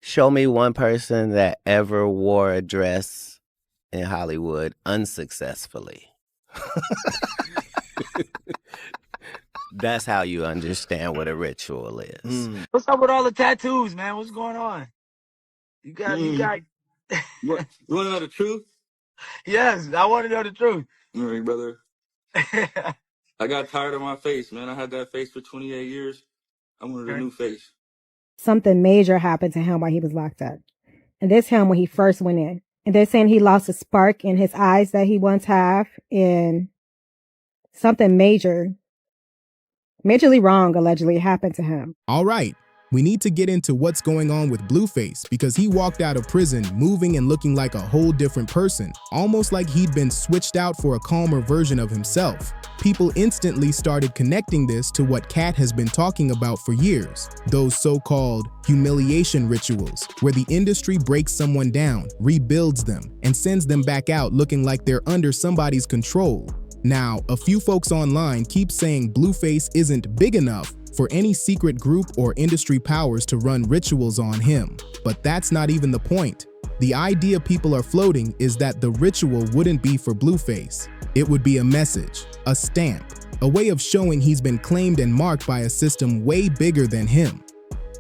Show me one person that ever wore a dress in Hollywood unsuccessfully. That's how you understand what a ritual is. What's up with all the tattoos, man? What's going on? You got. What? You want to know the truth? Yes, I want to know the truth. All right, brother. I got tired of my face, man. I had that face for 28 years. I wanted a new face. Something major happened to him while he was locked up. And this him when he first went in. And they're saying he lost a spark in his eyes that he once had, and something majorly wrong allegedly happened to him. All right, we need to get into what's going on with Blueface because he walked out of prison moving and looking like a whole different person, almost like he'd been switched out for a calmer version of himself. People instantly started connecting this to what Katt has been talking about for years, those so-called humiliation rituals, where the industry breaks someone down, rebuilds them, and sends them back out looking like they're under somebody's control. Now, a few folks online keep saying Blueface isn't big enough for any secret group or industry powers to run rituals on him. But that's not even the point. The idea people are floating is that the ritual wouldn't be for Blueface. It would be a message, a stamp, a way of showing he's been claimed and marked by a system way bigger than him.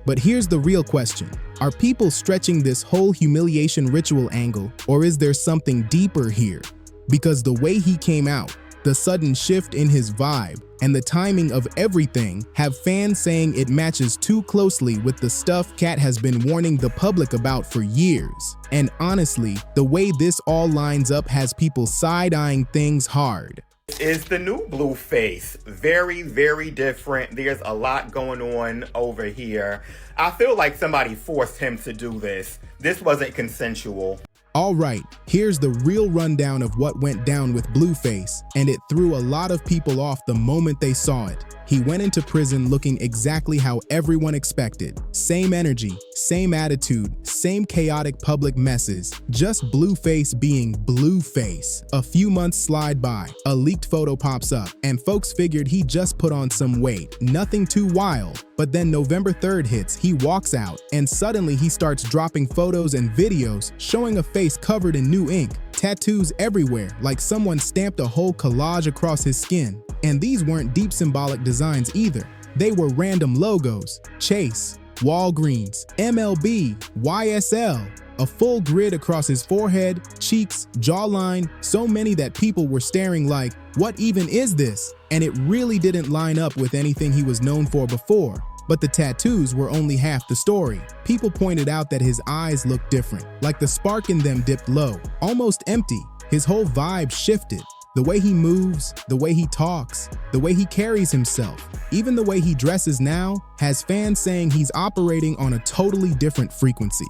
But here's the real question. Are people stretching this whole humiliation ritual angle, or is there something deeper here? Because the way he came out, the sudden shift in his vibe, and the timing of everything have fans saying it matches too closely with the stuff Katt has been warning the public about for years. And honestly, the way this all lines up has people side-eyeing things hard. It's the new Blueface. Very, very different. There's a lot going on over here. I feel like somebody forced him to do this. This wasn't consensual. All right, here's the real rundown of what went down with Blueface, and it threw a lot of people off the moment they saw it. He went into prison looking exactly how everyone expected. Same energy, same attitude, same chaotic public messes, just Blueface being Blueface. A few months slide by, a leaked photo pops up, and folks figured he just put on some weight, nothing too wild. But then November 3rd hits, he walks out, and suddenly he starts dropping photos and videos showing a face covered in new ink, tattoos everywhere, like someone stamped a whole collage across his skin. And these weren't deep symbolic designs either. They were random logos: Chase, Walgreens, MLB, YSL, a full grid across his forehead, cheeks, jawline, so many that people were staring like, what even is this? And it really didn't line up with anything he was known for before. But the tattoos were only half the story. People pointed out that his eyes looked different, like the spark in them dipped low, almost empty. His whole vibe shifted. The way he moves, the way he talks, the way he carries himself, even the way he dresses now, has fans saying he's operating on a totally different frequency.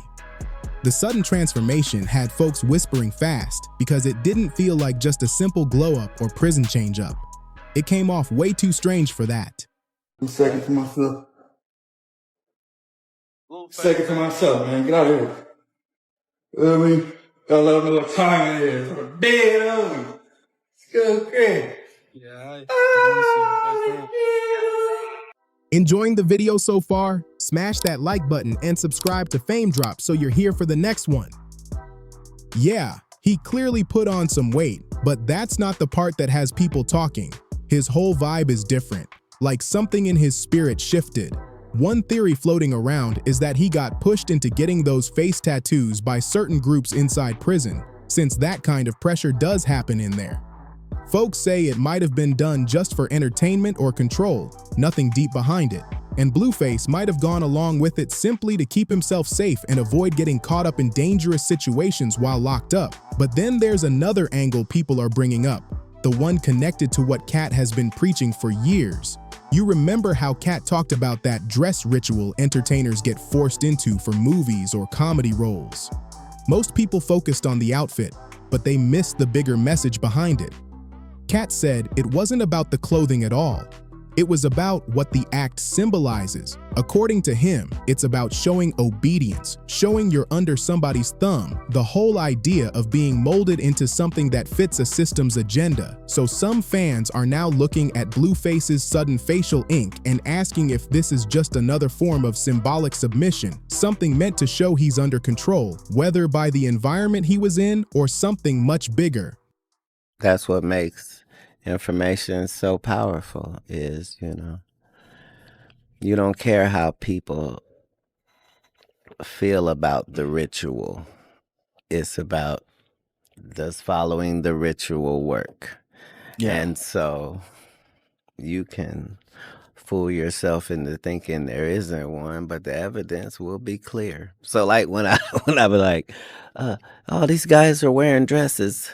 The sudden transformation had folks whispering fast because it didn't feel like just a simple glow-up or prison change-up. It came off way too strange for that. I'm second to myself. Second to myself, man. Get out of here. You know what I mean? Gotta let them know what time it is. I'm dead on me. Okay. Yeah, Enjoying the video so far? Smash that like button and subscribe to Fame Drop so you're here for the next one. Yeah, he clearly put on some weight, but that's not the part that has people talking. His whole vibe is different, like something in his spirit shifted. One theory floating around is that he got pushed into getting those face tattoos by certain groups inside prison, since that kind of pressure does happen in there. Folks say it might have been done just for entertainment or control, nothing deep behind it. And Blueface might have gone along with it simply to keep himself safe and avoid getting caught up in dangerous situations while locked up. But then there's another angle people are bringing up, the one connected to what Katt has been preaching for years. You remember how Katt talked about that dress ritual entertainers get forced into for movies or comedy roles. Most people focused on the outfit, but they missed the bigger message behind it. Katt said it wasn't about the clothing at all. It was about what the act symbolizes. According to him, it's about showing obedience, showing you're under somebody's thumb, the whole idea of being molded into something that fits a system's agenda. So some fans are now looking at Blueface's sudden facial ink and asking if this is just another form of symbolic submission, something meant to show he's under control, whether by the environment he was in or something much bigger. That's what makes information so powerful is, you don't care how people feel about the ritual. It's about, does following the ritual work? Yeah. And so you can fool yourself into thinking there isn't one, but the evidence will be clear. So like when I be like, oh, these guys are wearing dresses.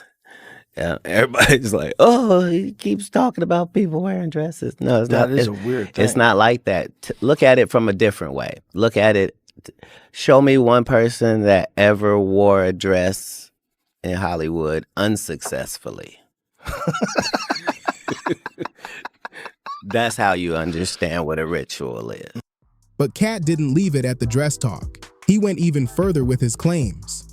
Everybody's like, oh, he keeps talking about people wearing dresses. No, it's That not. is a weird thing. It's not like that. Look at it from a different way. Look at it. Show me one person that ever wore a dress in Hollywood unsuccessfully. That's how you understand what a ritual is. But Katt didn't leave it at the dress talk. He went even further with his claims.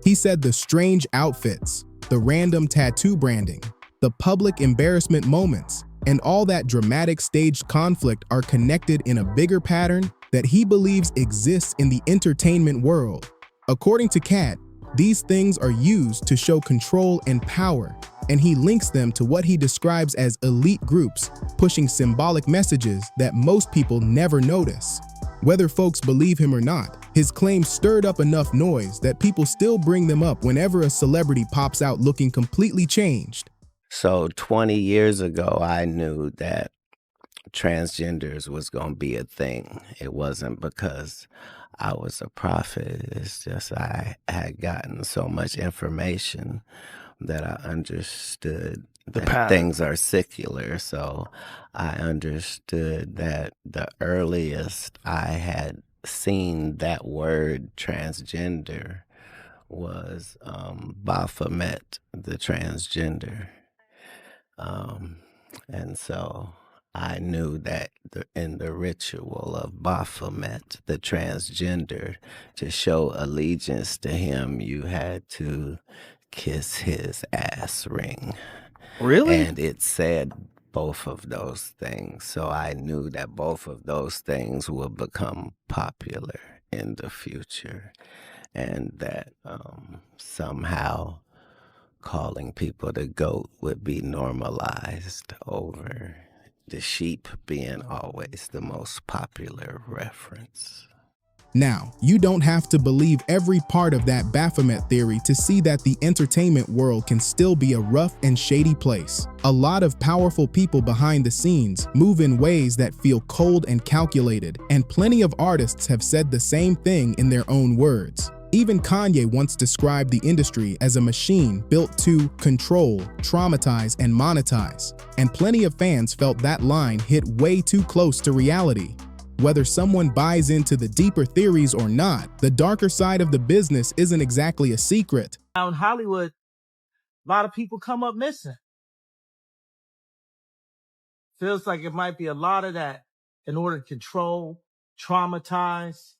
He said the strange outfits, the random tattoo branding, the public embarrassment moments, and all that dramatic staged conflict are connected in a bigger pattern that he believes exists in the entertainment world. According to Katt, these things are used to show control and power, and he links them to what he describes as elite groups pushing symbolic messages that most people never notice. Whether folks believe him or not, his claims stirred up enough noise that people still bring them up whenever a celebrity pops out looking completely changed. So 20 years ago, I knew that transgenders was going to be a thing. It wasn't because I was a prophet. It's just I had gotten so much information that I understood that things are secular. So I understood that the earliest I had seen that word transgender was Baphomet, the transgender. And so I knew that in the ritual of Baphomet, the transgender, to show allegiance to him, you had to kiss his ass ring. Really? And it said both of those things. So I knew that both of those things would become popular in the future, and that somehow calling people the goat would be normalized over the sheep being always the most popular reference. Now, you don't have to believe every part of that Baphomet theory to see that the entertainment world can still be a rough and shady place. A lot of powerful people behind the scenes move in ways that feel cold and calculated, and plenty of artists have said the same thing in their own words. Even Kanye once described the industry as a machine built to control, traumatize, and monetize, and plenty of fans felt that line hit way too close to reality. Whether someone buys into the deeper theories or not, the darker side of the business isn't exactly a secret. Now in Hollywood, a lot of people come up missing. Feels like it might be a lot of that in order to control, traumatize.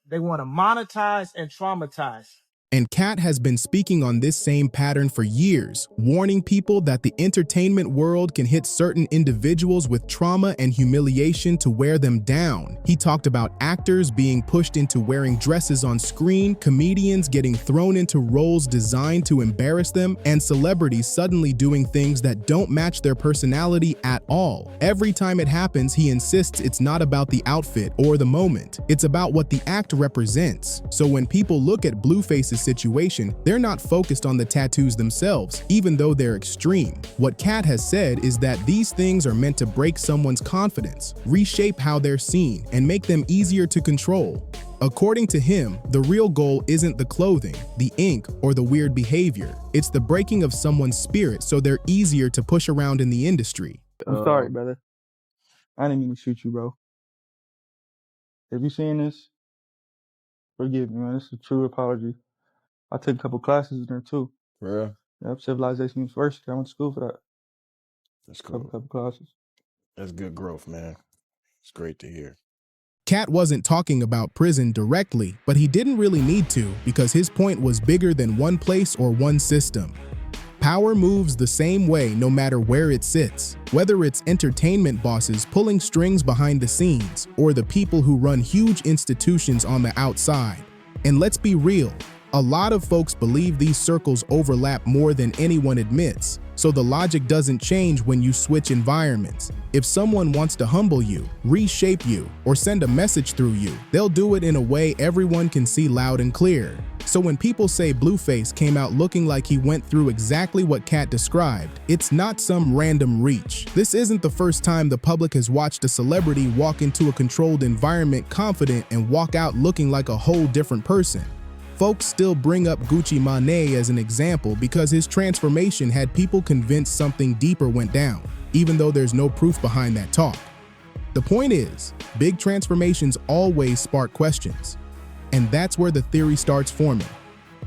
They want to monetize and traumatize. And Katt has been speaking on this same pattern for years, warning people that the entertainment world can hit certain individuals with trauma and humiliation to wear them down. He talked about actors being pushed into wearing dresses on screen, comedians getting thrown into roles designed to embarrass them, and celebrities suddenly doing things that don't match their personality at all. Every time it happens, he insists it's not about the outfit or the moment. It's about what the act represents. So when people look at Blueface's situation, they're not focused on the tattoos themselves, even though they're extreme. What Katt has said is that these things are meant to break someone's confidence, reshape how they're seen, and make them easier to control. According to him, the real goal isn't the clothing, the ink, or the weird behavior. It's the breaking of someone's spirit so they're easier to push around in the industry. I'm sorry, brother. I didn't mean to shoot you, bro. If you seeing this, forgive me, man. This is a true apology. I took a couple classes in there too. For real? Yep, Civilization University. I went to school for that. That's cool. Couple classes. That's good growth, man. It's great to hear. Katt wasn't talking about prison directly, but he didn't really need to because his point was bigger than one place or one system. Power moves the same way no matter where it sits, whether it's entertainment bosses pulling strings behind the scenes or the people who run huge institutions on the outside. And let's be real, a lot of folks believe these circles overlap more than anyone admits, so the logic doesn't change when you switch environments. If someone wants to humble you, reshape you, or send a message through you, they'll do it in a way everyone can see loud and clear. So when people say Blueface came out looking like he went through exactly what Katt described, it's not some random reach. This isn't the first time the public has watched a celebrity walk into a controlled environment confident and walk out looking like a whole different person. Folks still bring up Gucci Mane as an example because his transformation had people convinced something deeper went down, even though there's no proof behind that talk. The point is, big transformations always spark questions. And that's where the theory starts forming.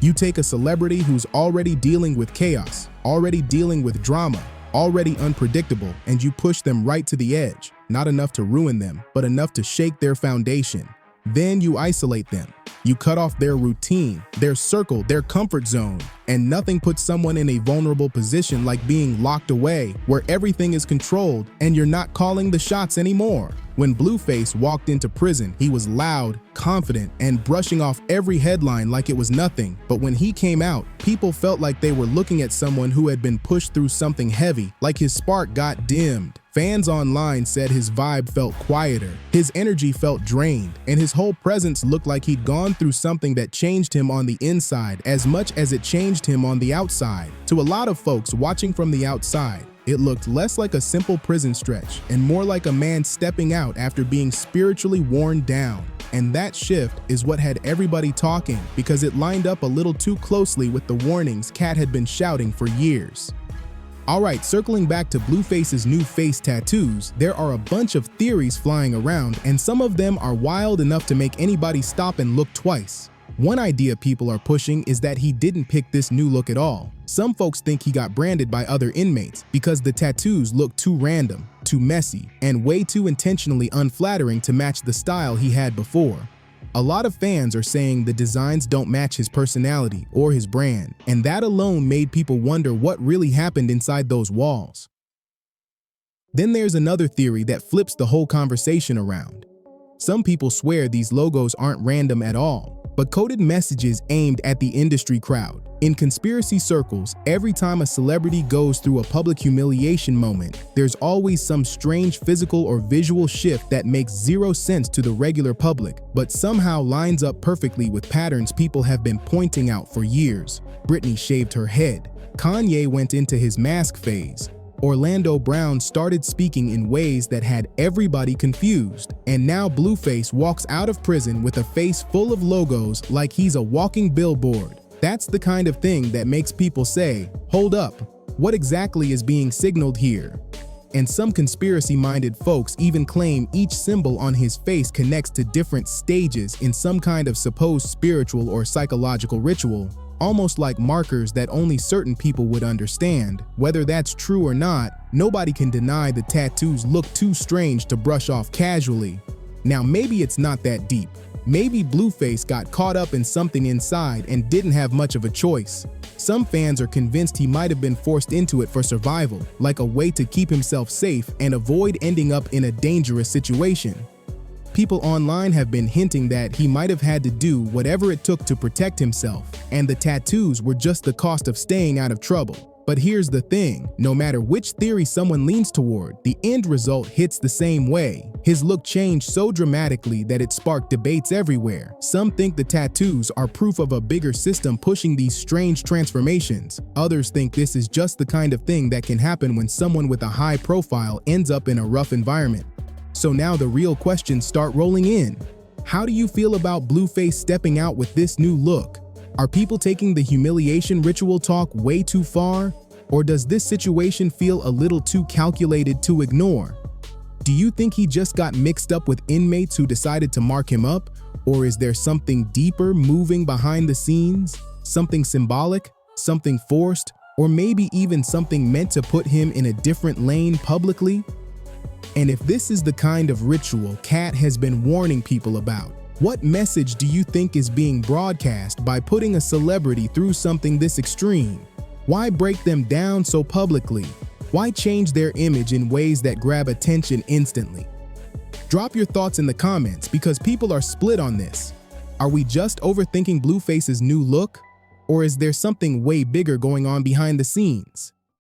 You take a celebrity who's already dealing with chaos, already dealing with drama, already unpredictable, and you push them right to the edge, not enough to ruin them, but enough to shake their foundation. Then you isolate them. You cut off their routine, their circle, their comfort zone, and nothing puts someone in a vulnerable position like being locked away, where everything is controlled and you're not calling the shots anymore. When Blueface walked into prison, he was loud, confident, and brushing off every headline like it was nothing. But when he came out, people felt like they were looking at someone who had been pushed through something heavy, like his spark got dimmed. Fans online said his vibe felt quieter, his energy felt drained, and his whole presence looked like he'd gone through something that changed him on the inside as much as it changed him on the outside. To a lot of folks watching from the outside, it looked less like a simple prison stretch and more like a man stepping out after being spiritually worn down. And that shift is what had everybody talking because it lined up a little too closely with the warnings Katt had been shouting for years. Alright, circling back to Blueface's new face tattoos, there are a bunch of theories flying around, and some of them are wild enough to make anybody stop and look twice. One idea people are pushing is that he didn't pick this new look at all. Some folks think he got branded by other inmates because the tattoos look too random, too messy, and way too intentionally unflattering to match the style he had before. A lot of fans are saying the designs don't match his personality or his brand, and that alone made people wonder what really happened inside those walls. Then there's another theory that flips the whole conversation around. Some people swear these logos aren't random at all, but coded messages aimed at the industry crowd. In conspiracy circles, every time a celebrity goes through a public humiliation moment, there's always some strange physical or visual shift that makes zero sense to the regular public, but somehow lines up perfectly with patterns people have been pointing out for years. Britney shaved her head. Kanye went into his mask phase. Orlando Brown started speaking in ways that had everybody confused. And now Blueface walks out of prison with a face full of logos like he's a walking billboard. That's the kind of thing that makes people say, hold up, what exactly is being signaled here? And some conspiracy-minded folks even claim each symbol on his face connects to different stages in some kind of supposed spiritual or psychological ritual, almost like markers that only certain people would understand. Whether that's true or not, nobody can deny the tattoos look too strange to brush off casually. Now maybe it's not that deep. Maybe Blueface got caught up in something inside and didn't have much of a choice. Some fans are convinced he might have been forced into it for survival, like a way to keep himself safe and avoid ending up in a dangerous situation. People online have been hinting that he might have had to do whatever it took to protect himself, and the tattoos were just the cost of staying out of trouble. But here's the thing, no matter which theory someone leans toward, the end result hits the same way. His look changed so dramatically that it sparked debates everywhere. Some think the tattoos are proof of a bigger system pushing these strange transformations. Others think this is just the kind of thing that can happen when someone with a high profile ends up in a rough environment. So now the real questions start rolling in. How do you feel about Blueface stepping out with this new look? Are people taking the humiliation ritual talk way too far? Or does this situation feel a little too calculated to ignore? Do you think he just got mixed up with inmates who decided to mark him up? Or is there something deeper moving behind the scenes? Something symbolic? Something forced? Or maybe even something meant to put him in a different lane publicly? And if this is the kind of ritual Katt has been warning people about, what message do you think is being broadcast by putting a celebrity through something this extreme? Why break them down so publicly? Why change their image in ways that grab attention instantly? Drop your thoughts in the comments because people are split on this. Are we just overthinking Blueface's new look? Or is there something way bigger going on behind the scenes?